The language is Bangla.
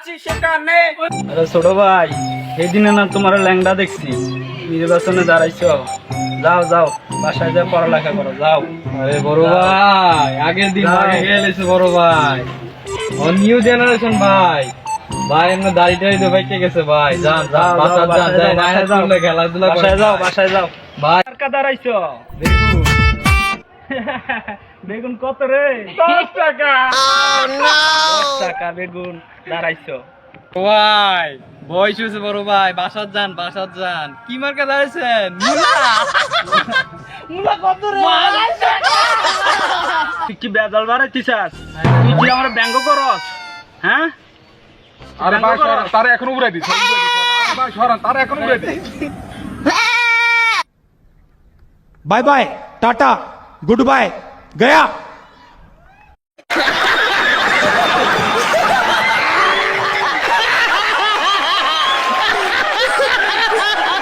আছি সেখানে। আরে ছোট ভাই, সেদিনে না তোমার ল্যাংড়া দেখছি, নির্বাচনে দাঁড়াইছো। যাও যাও, বাসায় যা পড়ালেখা করো, যাও। আরে বড় ভাই, আগের দিন যাও। আগে গেলেছে বড় ভাই। ও নিউ জেনারেশন ভাই। ভাই এমনি দাড়ি টাড়ি তো বাইকে গেছে ভাই। যান যান, যাও, বাসার যান, বাসায় যাই যাও, না বাসায় যাও। করলে খেলাধুলা করে বাসায় যাও, ভাই। বাসায় যাও। ভাই কার দাঁড়াইছো? বেগুন বেগুন কত রে? 10 টাকা। 10 টাকা বেগুন দাঁড়াইছো। ভাই বয়স হয়েছে বড় ভাই, বাসার যান বাসার যান। কি মার্কা দাঁড়াইছেন? মুলা কত রে? তুই কি বেজাল বাড়াইতিছাস? তুই কি আমার ব্যঙ্গ করস? হ্যাঁ? আরে ব্যঙ্গ ভাই করস? সরান, তারা এখন উড়াই দিচ্ছে। ভাই সরান, তারা এখন উড়াই দিচ্ছে। Bye bye tata goodbye गया।